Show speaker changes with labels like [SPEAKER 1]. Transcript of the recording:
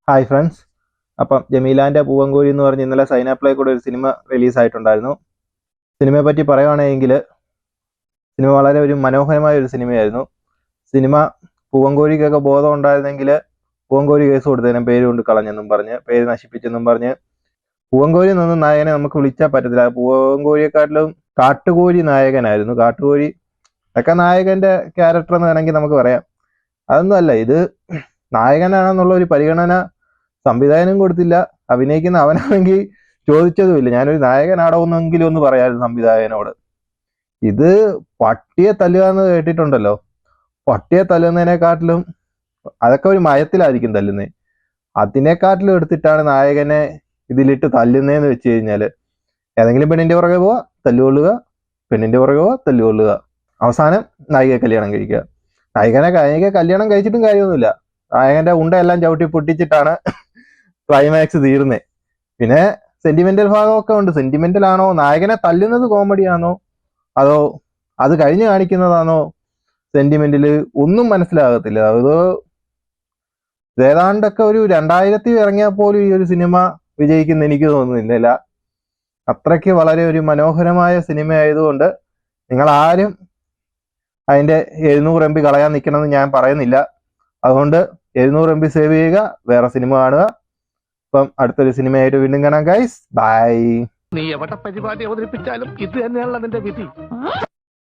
[SPEAKER 1] Hi friends. അപ്പം ജമീലാൻ്റെ പൂവൻകോഴി എന്ന് പറഞ്ഞ് ഇന്നലെ സൈനാപ്ലേ കൂടെ ഒരു സിനിമ റിലീസായിട്ടുണ്ടായിരുന്നു. സിനിമയെ പറ്റി പറയുകയാണെങ്കിൽ സിനിമ വളരെ ഒരു മനോഹരമായ ഒരു സിനിമയായിരുന്നു. സിനിമ പൂവൻകോഴിക്കൊക്കെ ബോധം ഉണ്ടായിരുന്നെങ്കിൽ പൂവൻകോഴി കേസ് കൊടുത്തതിനും പേര് കൊണ്ട് കളഞ്ഞെന്നും പറഞ്ഞ് പേര് നശിപ്പിച്ചെന്നും പറഞ്ഞ് പൂവൻകോഴി നിന്നും നായകനെ നമുക്ക് വിളിച്ചാൽ പറ്റത്തില്ല. പൂവൻകോഴിയെക്കാട്ടിലും കാട്ടുകോഴി നായകനായിരുന്നു. കാട്ടുകോഴി ഒക്കെ നായകന്റെ ക്യാരക്ടർ എന്ന് വേണമെങ്കിൽ നമുക്ക് പറയാം. അതൊന്നും അല്ല, ഇത് നായകനാണെന്നുള്ള ഒരു പരിഗണന സംവിധായകനും കൊടുത്തില്ല. അഭിനയിക്കുന്ന അവനാണെങ്കിൽ ചോദിച്ചതുമില്ല, ഞാനൊരു നായകനാടോ എന്നെങ്കിലും ഒന്ന് പറയാമായിരുന്നു സംവിധായകനോട്. ഇത് പട്ടിയെ തല്ലുക എന്ന് കേട്ടിട്ടുണ്ടല്ലോ, പട്ടിയെ തല്ലുന്നതിനെക്കാട്ടിലും അതൊക്കെ ഒരു മയത്തിലായിരിക്കും തല്ലുന്നത്. അതിനെക്കാട്ടിലും എടുത്തിട്ടാണ് നായകനെ ഇതിലിട്ട് തല്ലുന്നതെന്ന് വെച്ച് കഴിഞ്ഞാൽ ഏതെങ്കിലും പെണ്ണിന്റെ പുറകെ പോവാ തല്ലുകൊള്ളുക, പെണ്ണിന്റെ പുറകെ പോവാ തല്ലുകൊള്ളുക, അവസാനം നായികയെ കല്യാണം കഴിക്കുക. നായികയെ കല്യാണം കഴിച്ചിട്ടും കാര്യമൊന്നുമില്ല. നായകന്റെ ഉണ്ടയെല്ലാം ചവിട്ടി പൊട്ടിച്ചിട്ടാണ് ക്ലൈമാക്സ് തീർന്നേ. പിന്നെ സെന്റിമെന്റൽ ഭാഗമൊക്കെ ഉണ്ട്. സെന്റിമെന്റൽ ആണോ, നായകനെ തല്ലുന്നത് കോമഡിയാണോ, അതോ അത് കഴിഞ്ഞ് കാണിക്കുന്നതാണോ സെന്റിമെന്റല്, ഒന്നും മനസ്സിലാകത്തില്ല. അത് ഏതാണ്ടൊക്കെ ഒരു 2000 ഇറങ്ങിയാൽ പോലും ഈ ഒരു സിനിമ വിജയിക്കുന്ന എനിക്ക് തോന്നുന്നില്ല. അത്രയ്ക്ക് വളരെ ഒരു മനോഹരമായ സിനിമ ആയതുകൊണ്ട് നിങ്ങൾ ആരും അതിന്റെ 700 MB കളയാൻ നിൽക്കണമെന്ന് ഞാൻ പറയുന്നില്ല. അതുകൊണ്ട് 700 MB സേവ് ചെയ്യുക, വേറെ സിനിമ കാണുക. അപ്പം അടുത്തൊരു സിനിമയായിട്ട് വീണ്ടും കാണാം ഗൈസ്. ബൈ.
[SPEAKER 2] നീ എവിടെ പരിപാടി അവതരിപ്പിച്ചാലും ഇത് തന്നെയാണല്ലോ നിന്റെ വിധി.